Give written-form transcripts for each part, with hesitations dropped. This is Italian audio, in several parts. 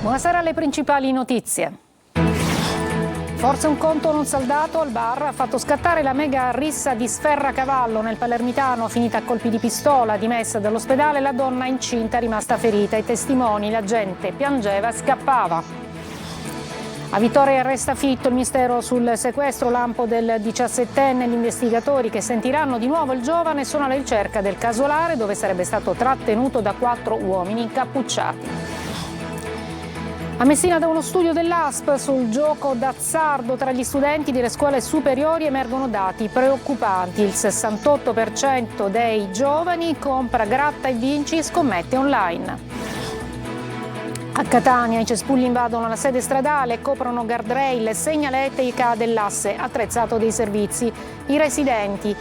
Buonasera alle principali notizie. Forse un conto non saldato al bar ha fatto scattare la mega rissa di Sferracavallo nel Palermitano, finita a colpi di pistola, dimessa dall'ospedale la donna incinta rimasta ferita. I testimoni, la gente piangeva e scappava. A Vittoria arresta Fitto, il mistero sul sequestro lampo del 17enne. Gli investigatori che sentiranno di nuovo il giovane sono alla ricerca del casolare dove sarebbe stato trattenuto da 4 uomini incappucciati. A Messina, da uno studio dell'ASP sul gioco d'azzardo tra gli studenti delle scuole superiori emergono dati preoccupanti. Il 68% dei giovani compra gratta e vinci e scommette online. A Catania i cespugli invadono la sede stradale, coprono guardrail, segnaletica dell'asse attrezzato dei servizi. I residenti,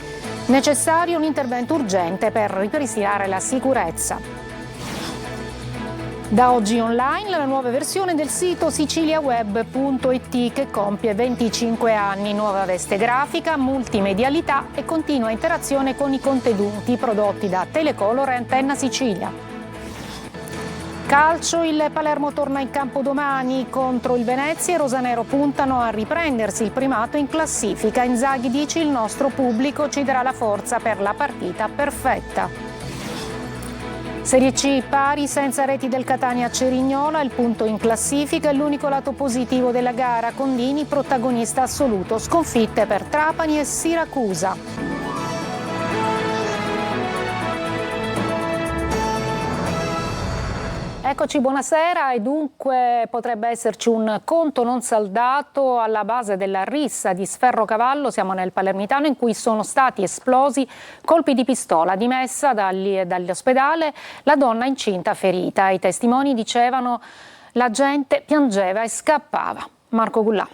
necessario un intervento urgente per ripristinare la sicurezza. Da oggi online la nuova versione del sito siciliaweb.it che compie 25 anni, nuova veste grafica, multimedialità e continua interazione con i contenuti prodotti da Telecolor e Antenna Sicilia. Calcio, il Palermo torna in campo domani contro il Venezia e i rosanero puntano a riprendersi il primato in classifica. Inzaghi dice: il nostro pubblico ci darà la forza per la partita perfetta. Serie C, pari senza reti del Catania a Cerignola, il punto in classifica è l'unico lato positivo della gara. Condini protagonista assoluto, sconfitte per Trapani e Siracusa. Eccoci, buonasera. E dunque potrebbe esserci un conto non saldato alla base della rissa di Sferracavallo. Siamo nel Palermitano, in cui sono stati esplosi colpi di pistola, dimessa dall'ospedale la donna incinta ferita. I testimoni dicevano: la gente piangeva e scappava. Marco Gullà.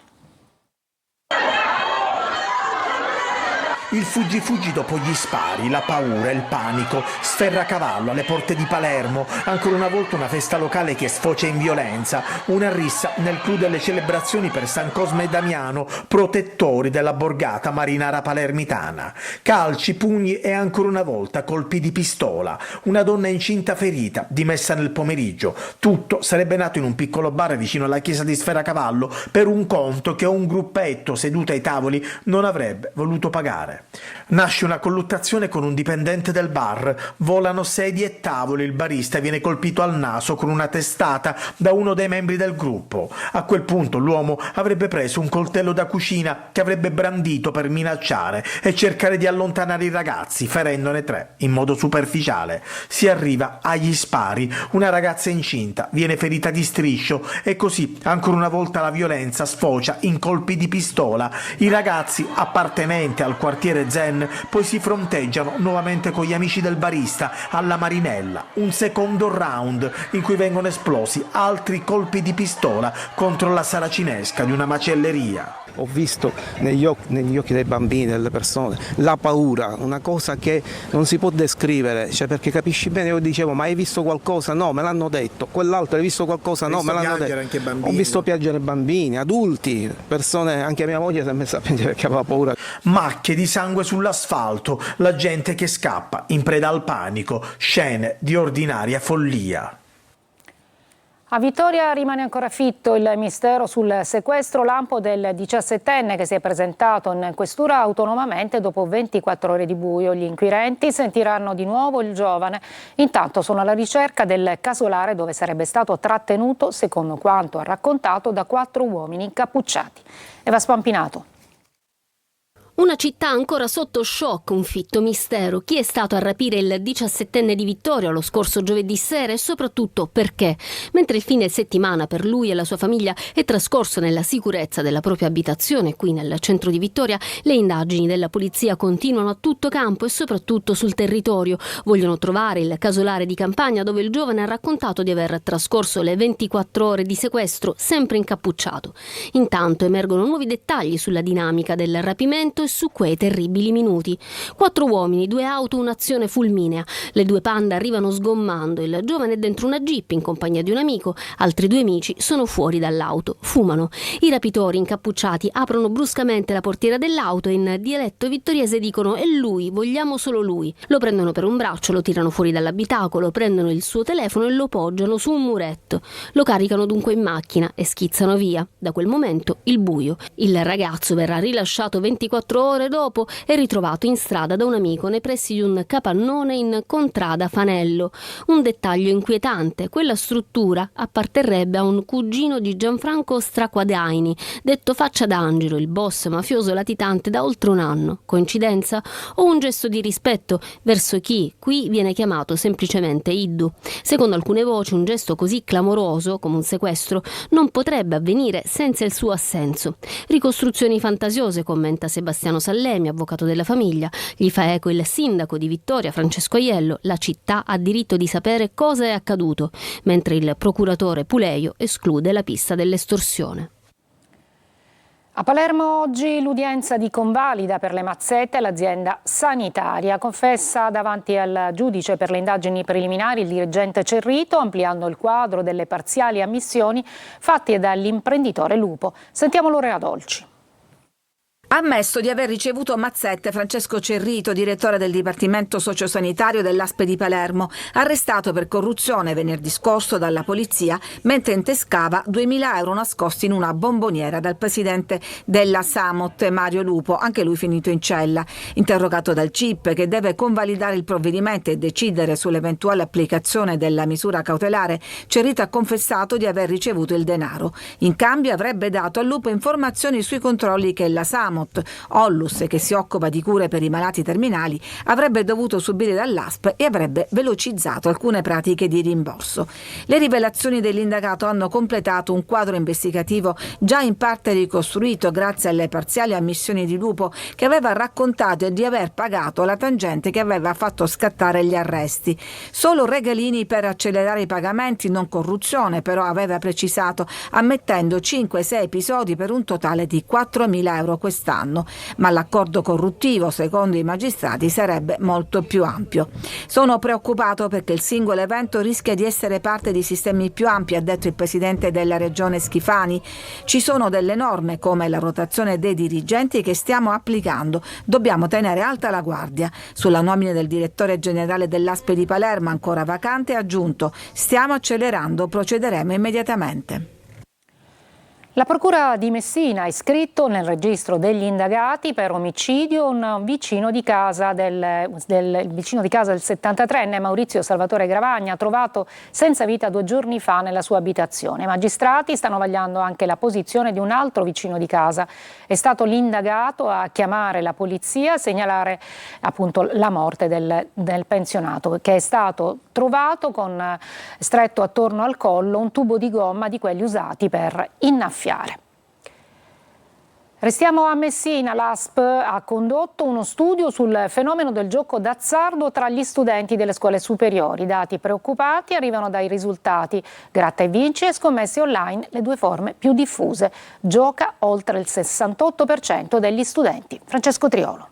Il fuggi dopo gli spari, la paura, il panico, Sferracavallo alle porte di Palermo, ancora una volta una festa locale che sfocia in violenza, una rissa nel clou delle celebrazioni per San Cosme e Damiano, protettori della borgata marinara palermitana. Calci, pugni e ancora una volta colpi di pistola, una donna incinta ferita, dimessa nel pomeriggio. Tutto sarebbe nato in un piccolo bar vicino alla chiesa di Sferracavallo per un conto che un gruppetto seduto ai tavoli non avrebbe voluto pagare. Nasce una colluttazione con un dipendente del bar, volano sedie e tavoli, il barista viene colpito al naso con una testata da uno dei membri del gruppo. A quel punto l'uomo avrebbe preso un coltello da cucina che avrebbe brandito per minacciare e cercare di allontanare i ragazzi, ferendone 3 in modo superficiale. Si arriva agli spari, una ragazza incinta viene ferita di striscio e così ancora una volta la violenza sfocia in colpi di pistola. I ragazzi appartenenti al quartiere Zen poi si fronteggiano nuovamente con gli amici del barista alla Marinella. Un secondo round in cui vengono esplosi altri colpi di pistola contro la saracinesca di una macelleria. Ho visto negli occhi dei bambini, delle persone, la paura, una cosa che non si può descrivere, cioè, perché capisci bene, io dicevo: ma hai visto qualcosa? No, me l'hanno detto. Quell'altro: hai visto qualcosa? No, me l'hanno detto. Anche bambini. Ho visto piangere bambini, adulti, persone, anche mia moglie si è messa a piangere perché aveva paura. Macchie di sangue sull'asfalto, la gente che scappa in preda al panico, scene di ordinaria follia. A Vittoria rimane ancora fitto il mistero sul sequestro lampo del 17enne che si è presentato in questura autonomamente dopo 24 ore di buio. Gli inquirenti sentiranno di nuovo il giovane. Intanto sono alla ricerca del casolare dove sarebbe stato trattenuto, secondo quanto ha raccontato, da 4 uomini incappucciati. Eva Spampinato. Una città ancora sotto shock, un fitto mistero. Chi è stato a rapire il 17enne di Vittoria lo scorso giovedì sera e soprattutto perché? Mentre il fine settimana per lui e la sua famiglia è trascorso nella sicurezza della propria abitazione qui nel centro di Vittoria, le indagini della polizia continuano a tutto campo e soprattutto sul territorio. Vogliono trovare il casolare di campagna dove il giovane ha raccontato di aver trascorso le 24 ore di sequestro sempre incappucciato. Intanto emergono nuovi dettagli sulla dinamica del rapimento e su quei terribili minuti. 4 uomini, 2 auto, un'azione fulminea. Le 2 panda arrivano sgommando, il giovane è dentro una jeep in compagnia di un amico, altri 2 amici sono fuori dall'auto, fumano. I rapitori incappucciati aprono bruscamente la portiera dell'auto e in dialetto vittoriese dicono «È lui, vogliamo solo lui». Lo prendono per un braccio, lo tirano fuori dall'abitacolo, prendono il suo telefono e lo poggiano su un muretto. Lo caricano dunque in macchina e schizzano via. Da quel momento il buio. Il ragazzo verrà rilasciato 24 ore dopo e ritrovato in strada da un amico nei pressi di un capannone in contrada Fanello. Un dettaglio inquietante: quella struttura apparterrebbe a un cugino di Gianfranco Straquadaini, detto Faccia d'Angelo, il boss mafioso latitante da oltre un anno. Coincidenza? O un gesto di rispetto verso chi qui viene chiamato semplicemente Iddu? Secondo alcune voci un gesto così clamoroso come un sequestro non potrebbe avvenire senza il suo assenso. Ricostruzioni fantasiose, commenta Sebastiano Sallemi, avvocato della famiglia. Gli fa eco il sindaco di Vittoria, Francesco Aiello. La città ha diritto di sapere cosa è accaduto, mentre il procuratore Puleio esclude la pista dell'estorsione. A Palermo oggi l'udienza di convalida per le mazzette all'azienda sanitaria. Confessa davanti al giudice per le indagini preliminari il dirigente Cerrito, ampliando il quadro delle parziali ammissioni fatte dall'imprenditore Lupo. Sentiamo Lorena Dolci. Ha ammesso di aver ricevuto mazzette Francesco Cerrito, direttore del Dipartimento Sociosanitario dell'Aspe di Palermo, arrestato per corruzione venerdì scorso dalla polizia mentre intescava 2.000 euro nascosti in una bomboniera dal presidente della Samot, Mario Lupo, anche lui finito in cella. Interrogato dal CIP, che deve convalidare il provvedimento e decidere sull'eventuale applicazione della misura cautelare, Cerrito ha confessato di aver ricevuto il denaro. In cambio avrebbe dato al Lupo informazioni sui controlli che la Samot, Ollus, che si occupa di cure per i malati terminali, avrebbe dovuto subire dall'ASP e avrebbe velocizzato alcune pratiche di rimborso. Le rivelazioni dell'indagato hanno completato un quadro investigativo già in parte ricostruito grazie alle parziali ammissioni di Lupo, che aveva raccontato di aver pagato la tangente che aveva fatto scattare gli arresti. Solo regalini per accelerare i pagamenti, non corruzione, però aveva precisato, ammettendo 5-6 episodi per un totale di 4.000 euro quest'anno. Ma l'accordo corruttivo, secondo i magistrati, sarebbe molto più ampio. Sono preoccupato perché il singolo evento rischia di essere parte di sistemi più ampi, ha detto il presidente della regione Schifani. Ci sono delle norme, come la rotazione dei dirigenti, che stiamo applicando. Dobbiamo tenere alta la guardia. Sulla nomina del direttore generale dell'Aspe di Palermo, ancora vacante, ha aggiunto: stiamo accelerando, procederemo immediatamente. La Procura di Messina ha iscritto nel registro degli indagati per omicidio un vicino di casa del 73enne Maurizio Salvatore Gravagna, trovato senza vita 2 giorni fa nella sua abitazione. I magistrati stanno vagliando anche la posizione di un altro vicino di casa. È stato l'indagato a chiamare la polizia a segnalare appunto la morte del pensionato, che è stato trovato con stretto attorno al collo un tubo di gomma di quelli usati per innaffiare. Restiamo a Messina. L'ASP ha condotto uno studio sul fenomeno del gioco d'azzardo tra gli studenti delle scuole superiori. Dati preoccupanti arrivano dai risultati gratta e vinci e scommesse online, le 2 forme più diffuse. Gioca oltre il 68% degli studenti. Francesco Triolo.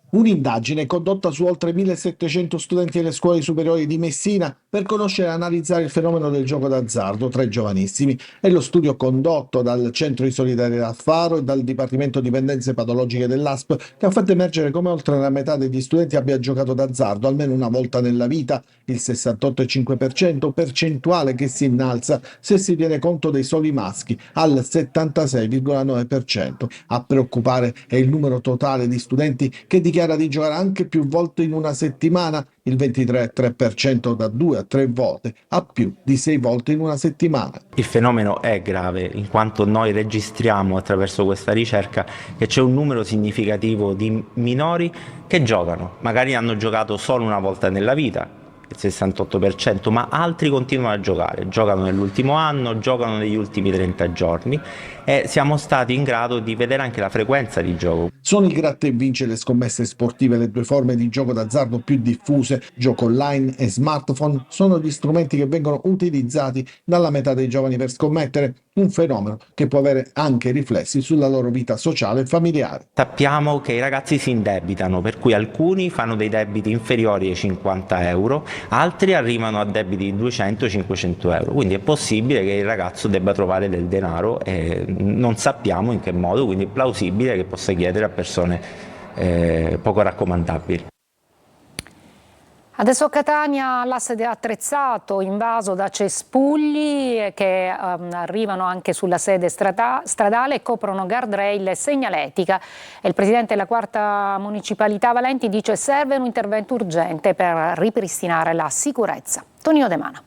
Un'indagine condotta su oltre 1.700 studenti delle scuole superiori di Messina per conoscere e analizzare il fenomeno del gioco d'azzardo tra i giovanissimi. È lo studio condotto dal Centro di Solidarietà Faro e dal Dipartimento Dipendenze Patologiche dell'ASP che ha fatto emergere come oltre la metà degli studenti abbia giocato d'azzardo almeno una volta nella vita, il 68,5%, percentuale che si innalza se si tiene conto dei soli maschi, al 76,9%. A preoccupare è il numero totale di studenti che dichiara di giocare anche più volte in una settimana, il 23,3% da 2 a 3 volte, a più di 6 volte in una settimana. Il fenomeno è grave in quanto noi registriamo attraverso questa ricerca che c'è un numero significativo di minori che giocano, magari hanno giocato solo una volta nella vita, il 68%, ma altri continuano a giocare, giocano nell'ultimo anno, giocano negli ultimi 30 giorni e siamo stati in grado di vedere anche la frequenza di gioco. Sono il gratta e vince e le scommesse sportive le 2 forme di gioco d'azzardo più diffuse. Gioco online e smartphone sono gli strumenti che vengono utilizzati dalla metà dei giovani per scommettere. un fenomeno che può avere anche riflessi sulla loro vita sociale e familiare. Sappiamo che i ragazzi si indebitano, per cui alcuni fanno dei debiti inferiori ai 50 euro, altri arrivano a debiti di 200-500 euro, quindi è possibile che il ragazzo debba trovare del denaro e non sappiamo in che modo, quindi è plausibile che possa chiedere a persone poco raccomandabili. Adesso a Catania l'asse attrezzato invaso da cespugli che arrivano anche sulla sede stradale e coprono guardrail e segnaletica. E il presidente della quarta municipalità Valenti dice che serve un intervento urgente per ripristinare la sicurezza. Tonino De Mana.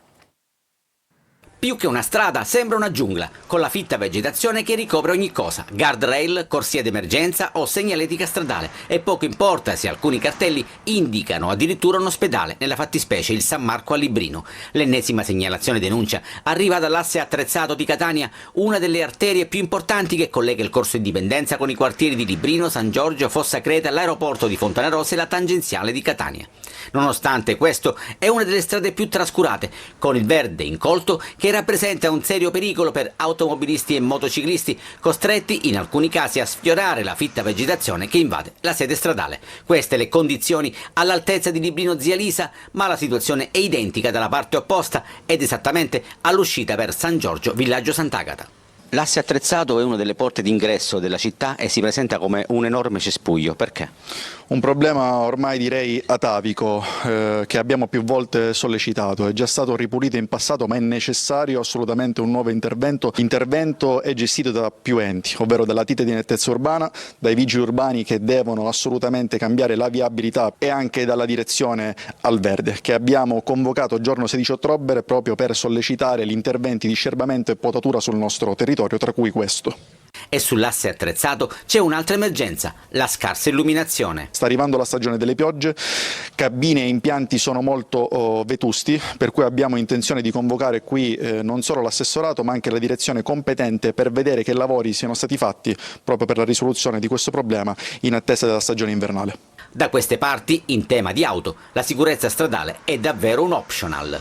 Più che una strada sembra una giungla, con la fitta vegetazione che ricopre ogni cosa, guardrail, corsia d'emergenza o segnaletica stradale, e poco importa se alcuni cartelli indicano addirittura un ospedale, nella fattispecie il San Marco a Librino. L'ennesima segnalazione denuncia arriva dall'asse attrezzato di Catania, una delle arterie più importanti che collega il Corso Indipendenza con i quartieri di Librino, San Giorgio, Fossa Creta, l'aeroporto di Fontanarossa e la tangenziale di Catania. Nonostante questo, è una delle strade più trascurate, con il verde incolto che rappresenta un serio pericolo per automobilisti e motociclisti, costretti in alcuni casi a sfiorare la fitta vegetazione che invade la sede stradale. Queste le condizioni all'altezza di Librino Zia Lisa, ma la situazione è identica dalla parte opposta ed esattamente all'uscita per San Giorgio, villaggio Sant'Agata. L'asse attrezzato è una delle porte d'ingresso della città e si presenta come un enorme cespuglio. Perché? Un problema ormai direi atavico che abbiamo più volte sollecitato, è già stato ripulito in passato ma è necessario assolutamente un nuovo intervento. L'intervento è gestito da più enti, ovvero dalla Tite di Nettezza Urbana, dai vigili urbani che devono assolutamente cambiare la viabilità e anche dalla direzione al verde che abbiamo convocato il giorno 16 ottobre proprio per sollecitare gli interventi di scerbamento e potatura sul nostro territorio, tra cui questo. E sull'asse attrezzato c'è un'altra emergenza, la scarsa illuminazione. Sta arrivando la stagione delle piogge, cabine e impianti sono molto vetusti, per cui abbiamo intenzione di convocare qui non solo l'assessorato ma anche la direzione competente per vedere che lavori siano stati fatti proprio per la risoluzione di questo problema in attesa della stagione invernale. Da queste parti, in tema di auto, la sicurezza stradale è davvero un optional.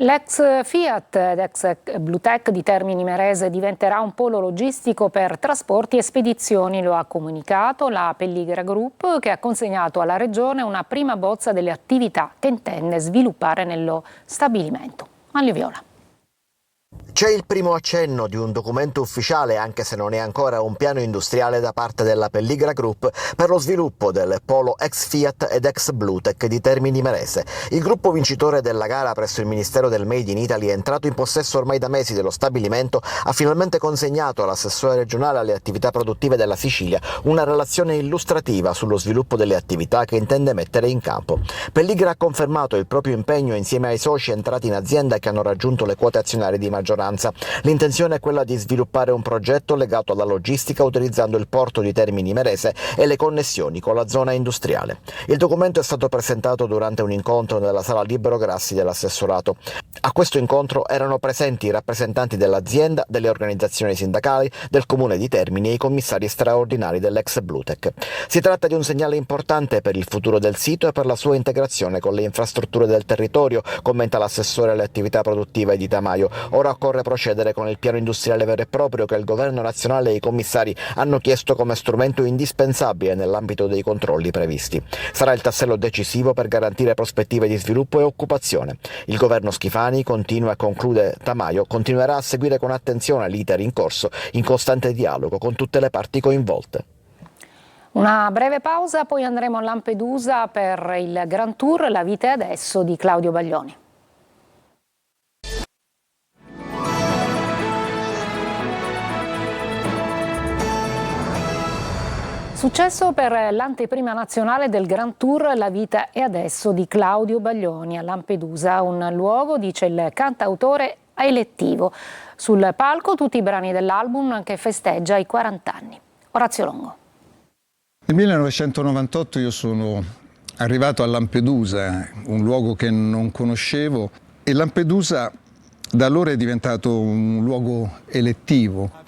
L'ex Fiat ed ex Bluetech di Termini Imerese diventerà un polo logistico per trasporti e spedizioni, lo ha comunicato la Pelligra Group, che ha consegnato alla Regione una prima bozza delle attività che intende sviluppare nello stabilimento. Manlio Viola. C'è il primo accenno di un documento ufficiale, anche se non è ancora un piano industriale da parte della Pelligra Group per lo sviluppo del polo ex Fiat ed ex Bluetech di Termini Imerese. Il gruppo vincitore della gara presso il Ministero del Made in Italy, entrato in possesso ormai da mesi dello stabilimento, ha finalmente consegnato all'assessore regionale alle attività produttive della Sicilia una relazione illustrativa sullo sviluppo delle attività che intende mettere in campo. Pelligra ha confermato il proprio impegno insieme ai soci entrati in azienda che hanno raggiunto le quote azionarie di maggioranza. L'intenzione è quella di sviluppare un progetto legato alla logistica utilizzando il porto di Termini Imerese e le connessioni con la zona industriale. Il documento è stato presentato durante un incontro nella sala Libero Grassi dell'assessorato. A questo incontro erano presenti i rappresentanti dell'azienda, delle organizzazioni sindacali, del comune di Termini e i commissari straordinari dell'ex Bluetech. Si tratta di un segnale importante per il futuro del sito e per la sua integrazione con le infrastrutture del territorio, commenta l'assessore alle attività produttive di Tamaio. Ora occorre procedere con il piano industriale vero e proprio che il governo nazionale e i commissari hanno chiesto come strumento indispensabile nell'ambito dei controlli previsti. Sarà il tassello decisivo per garantire prospettive di sviluppo e occupazione. Il governo Schifani, continua e conclude Tamaio, continuerà a seguire con attenzione l'iter in corso, in costante dialogo con tutte le parti coinvolte. Una breve pausa, poi andremo a Lampedusa per il Grand Tour La vita è adesso di Claudio Baglioni. Successo per l'anteprima nazionale del Grand Tour La vita è adesso di Claudio Baglioni a Lampedusa, un luogo, dice il cantautore, elettivo. Sul palco tutti i brani dell'album che festeggia i 40 anni. Orazio Longo. Nel 1998 io sono arrivato a Lampedusa, un luogo che non conoscevo, e Lampedusa da allora è diventato un luogo elettivo.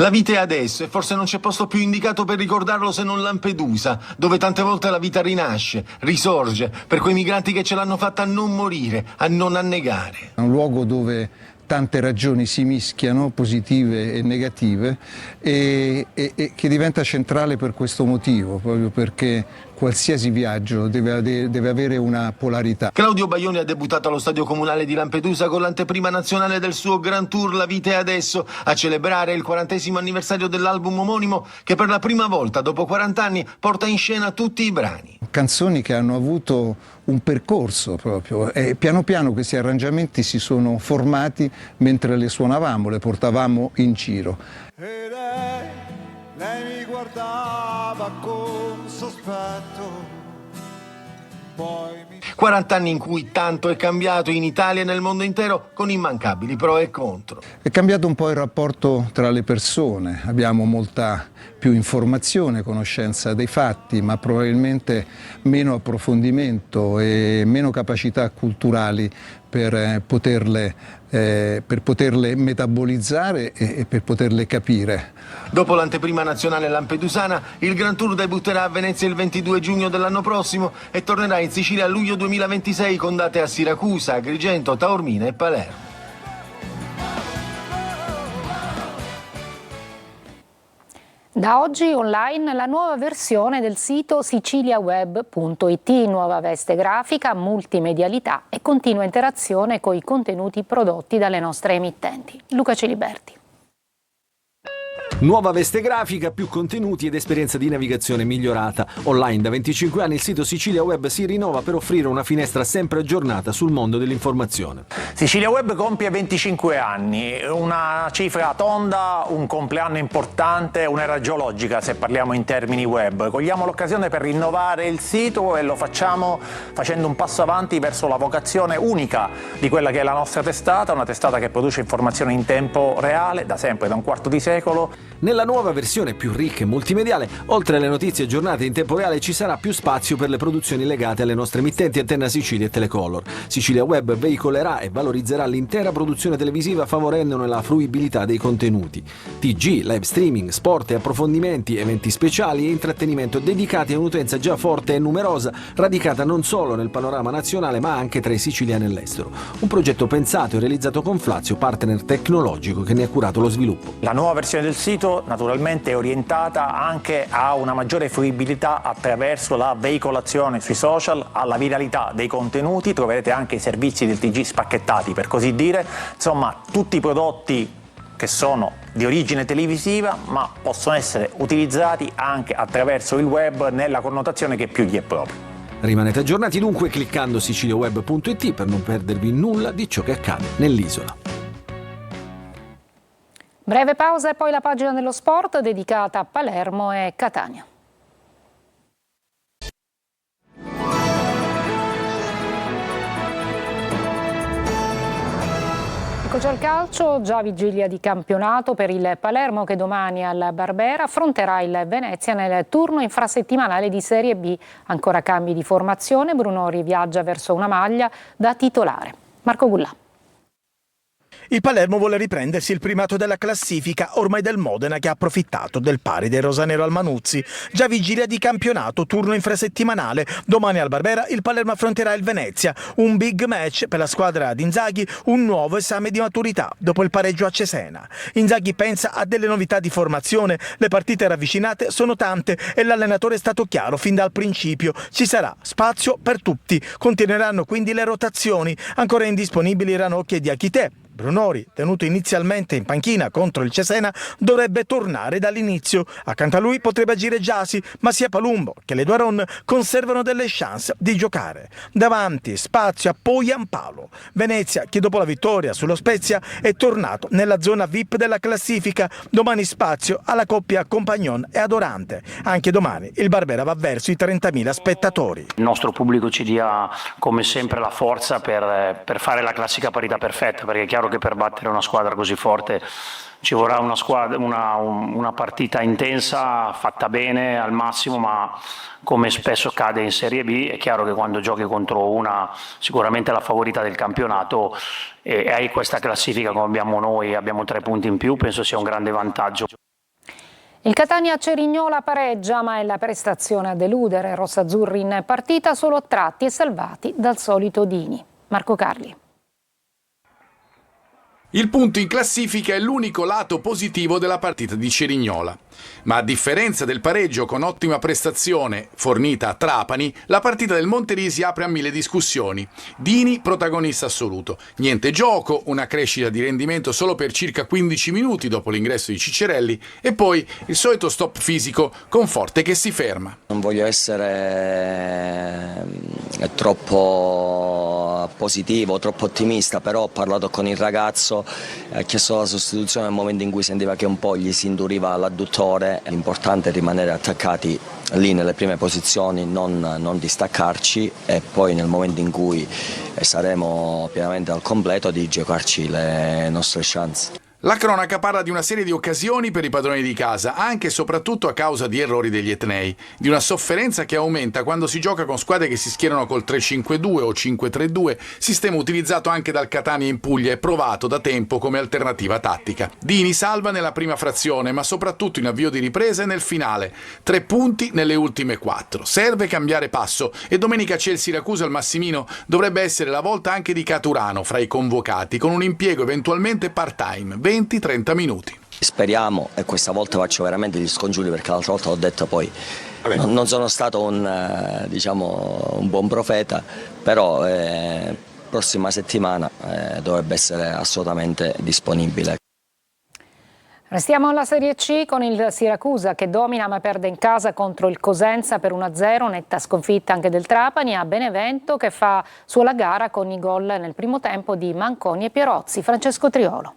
La vita è adesso e forse non c'è posto più indicato per ricordarlo se non Lampedusa, dove tante volte la vita rinasce, risorge, per quei migranti che ce l'hanno fatta a non morire, a non annegare. È un luogo dove tante ragioni si mischiano, positive e negative, e che diventa centrale per questo motivo, proprio perché qualsiasi viaggio deve avere una polarità. Claudio Baglioni ha debuttato allo Stadio Comunale di Lampedusa con l'anteprima nazionale del suo Grand Tour La vita è adesso, a celebrare il 40° anniversario dell'album omonimo che per la prima volta dopo 40 anni porta in scena tutti i brani. Canzoni che hanno avuto un percorso proprio e piano piano questi arrangiamenti si sono formati mentre le suonavamo, le portavamo in giro. E lei mi guardava con sospetto. 40 anni in cui tanto è cambiato in Italia e nel mondo intero, con immancabili pro e contro. È cambiato un po' il rapporto tra le persone, abbiamo molta più informazione, conoscenza dei fatti, ma probabilmente meno approfondimento e meno capacità culturali per poterle metabolizzare e per poterle capire. Dopo l'anteprima nazionale lampedusana, il Grand Tour debutterà a Venezia il 22 giugno dell'anno prossimo e tornerà in Sicilia a luglio 2026 con date a Siracusa, Agrigento, Taormina e Palermo. Da oggi online la nuova versione del sito siciliaweb.it, nuova veste grafica, multimedialità e continua interazione con i contenuti prodotti dalle nostre emittenti. Luca Ciliberti. Nuova veste grafica, più contenuti ed esperienza di navigazione migliorata. Online da 25 anni il sito Sicilia Web si rinnova per offrire una finestra sempre aggiornata sul mondo dell'informazione. Sicilia Web compie 25 anni, una cifra tonda, un compleanno importante, un'era geologica se parliamo in termini web. Cogliamo l'occasione per rinnovare il sito e lo facciamo facendo un passo avanti verso la vocazione unica di quella che è la nostra testata, una testata che produce informazioni in tempo reale, da sempre, da un quarto di secolo. Nella nuova versione più ricca e multimediale, oltre alle notizie aggiornate in tempo reale, ci sarà più spazio per le produzioni legate alle nostre emittenti Antenna Sicilia e Telecolor. Sicilia Web veicolerà e valorizzerà l'intera produzione televisiva favorendone la fruibilità dei contenuti. TG, live streaming, sport e approfondimenti, eventi speciali e intrattenimento dedicati a un'utenza già forte e numerosa, radicata non solo nel panorama nazionale ma anche tra i siciliani all'estero. Un progetto pensato e realizzato con Flazio, partner tecnologico che ne ha curato lo sviluppo. La nuova versione del sito naturalmente è orientata anche a una maggiore fruibilità attraverso la veicolazione sui social, alla viralità dei contenuti. Troverete anche i servizi del TG spacchettati, per così dire, insomma tutti i prodotti che sono di origine televisiva ma possono essere utilizzati anche attraverso il web nella connotazione che più gli è propria. Rimanete aggiornati dunque cliccando siciliaweb.it per non perdervi nulla di ciò che accade nell'isola. Breve pausa e poi la pagina dello sport dedicata a Palermo e Catania. Eccoci al calcio, già vigilia di campionato per il Palermo che domani al Barbera affronterà il Venezia nel turno infrasettimanale di Serie B. Ancora cambi di formazione, Brunori viaggia verso una maglia da titolare. Marco Gullà. Il Palermo vuole riprendersi il primato della classifica, ormai del Modena che ha approfittato del pari del rosanero al Manuzzi. Già vigilia di campionato, turno infrasettimanale. Domani al Barbera il Palermo affronterà il Venezia. Un big match per la squadra di Inzaghi, un nuovo esame di maturità dopo il pareggio a Cesena. Inzaghi pensa a delle novità di formazione, le partite ravvicinate sono tante e l'allenatore è stato chiaro fin dal principio. Ci sarà spazio per tutti, continueranno quindi le rotazioni. Ancora indisponibili Ranocchi e Diachité. Brunori, tenuto inizialmente in panchina contro il Cesena, dovrebbe tornare dall'inizio. Accanto a lui potrebbe agire Gyasi, ma sia Palumbo che le Duaron conservano delle chance di giocare. Davanti spazio a Poyampalo. Venezia, che dopo la vittoria sullo Spezia è tornato nella zona VIP della classifica. Domani spazio alla coppia Compagnon e Adorante. Anche domani il Barbera va verso i 30.000 spettatori. Il nostro pubblico ci dia come sempre la forza per fare la classica parità perfetta, perché è chiaro che per battere una squadra così forte ci vorrà una partita intensa, fatta bene al massimo, ma come spesso accade in Serie B è chiaro che quando giochi contro una sicuramente la favorita del campionato e hai questa classifica come abbiamo noi, abbiamo 3 punti in più, penso sia un grande vantaggio. Il Catania-Cerignola pareggia, ma è la prestazione a deludere. Rossazzurri in partita solo attratti e salvati dal solito Dini. Marco Carli. Il punto in classifica è l'unico lato positivo della partita di Cerignola. Ma a differenza del pareggio con ottima prestazione fornita a Trapani, la partita del Monterisi apre a 1000 discussioni. Dini protagonista assoluto. Niente gioco, una crescita di rendimento solo per circa 15 minuti dopo l'ingresso di Ciccerelli e poi il solito stop fisico con Forte che si ferma. Non voglio essere troppo positivo, troppo ottimista, però ho parlato con il ragazzo, ha chiesto la sostituzione nel momento in cui sentiva che un po' gli si induriva l'adduttore. L'importante è rimanere attaccati lì nelle prime posizioni, non distaccarci e poi nel momento in cui saremo pienamente al completo di giocarci le nostre chance. La cronaca parla di una serie di occasioni per i padroni di casa, anche e soprattutto a causa di errori degli etnei, di una sofferenza che aumenta quando si gioca con squadre che si schierano col 3-5-2 o 5-3-2, sistema utilizzato anche dal Catania in Puglia e provato da tempo come alternativa tattica. Dini salva nella prima frazione, ma soprattutto in avvio di ripresa e nel finale. 3 punti nelle ultime 4. Serve cambiare passo e domenica c'è il Siracusa al Massimino, dovrebbe essere la volta anche di Caturano fra i convocati, con un impiego eventualmente part-time. 20-30 minuti. Speriamo, e questa volta faccio veramente gli scongiuri perché l'altra volta ho detto poi non sono stato un buon profeta, però prossima settimana dovrebbe essere assolutamente disponibile. Restiamo alla Serie C con il Siracusa che domina ma perde in casa contro il Cosenza per 1-0, netta sconfitta anche del Trapani, a Benevento che fa sua la gara con i gol nel primo tempo di Manconi e Pierozzi. Francesco Triolo.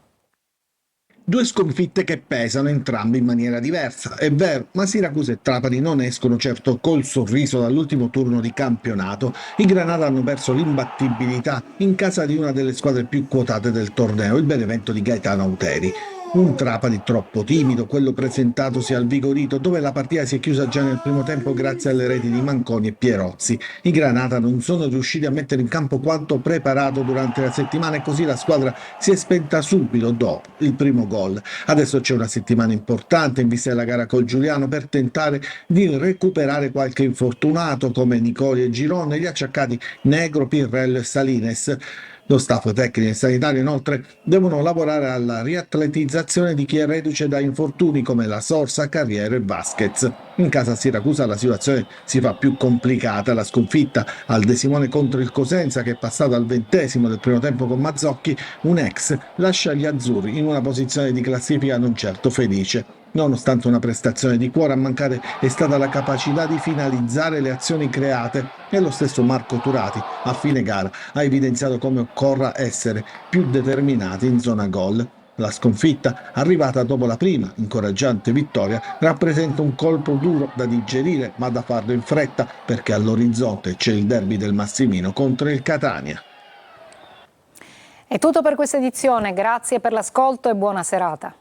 2 sconfitte che pesano entrambi in maniera diversa, è vero, ma Siracusa e Trapani non escono certo col sorriso dall'ultimo turno di campionato. I Granata hanno perso l'imbattibilità in casa di una delle squadre più quotate del torneo, il Benevento di Gaetano Auteri. Un Trapani troppo timido, quello presentatosi al Vigorito, dove la partita si è chiusa già nel primo tempo grazie alle reti di Manconi e Pierozzi. I Granata non sono riusciti a mettere in campo quanto preparato durante la settimana e così la squadra si è spenta subito dopo il primo gol. Adesso c'è una settimana importante in vista della gara col Giuliano per tentare di recuperare qualche infortunato come Nicoli e Girone, gli acciaccati Negro, Pirrello e Salines. Lo staff tecnico e sanitario inoltre devono lavorare alla riatletizzazione di chi è reduce da infortuni come la Sorsa, Carriero e Vasquez. In casa Siracusa la situazione si fa più complicata. La sconfitta al De Simone contro il Cosenza, che è passato al 20° del primo tempo con Mazzocchi, un ex, lascia gli azzurri in una posizione di classifica non certo felice. Nonostante una prestazione di cuore, a mancare è stata la capacità di finalizzare le azioni create e lo stesso Marco Turati a fine gara ha evidenziato come occorra essere più determinati in zona gol. La sconfitta, arrivata dopo la prima incoraggiante vittoria, rappresenta un colpo duro da digerire, ma da farlo in fretta perché all'orizzonte c'è il derby del Massimino contro il Catania. È tutto per questa edizione, grazie per l'ascolto e buona serata.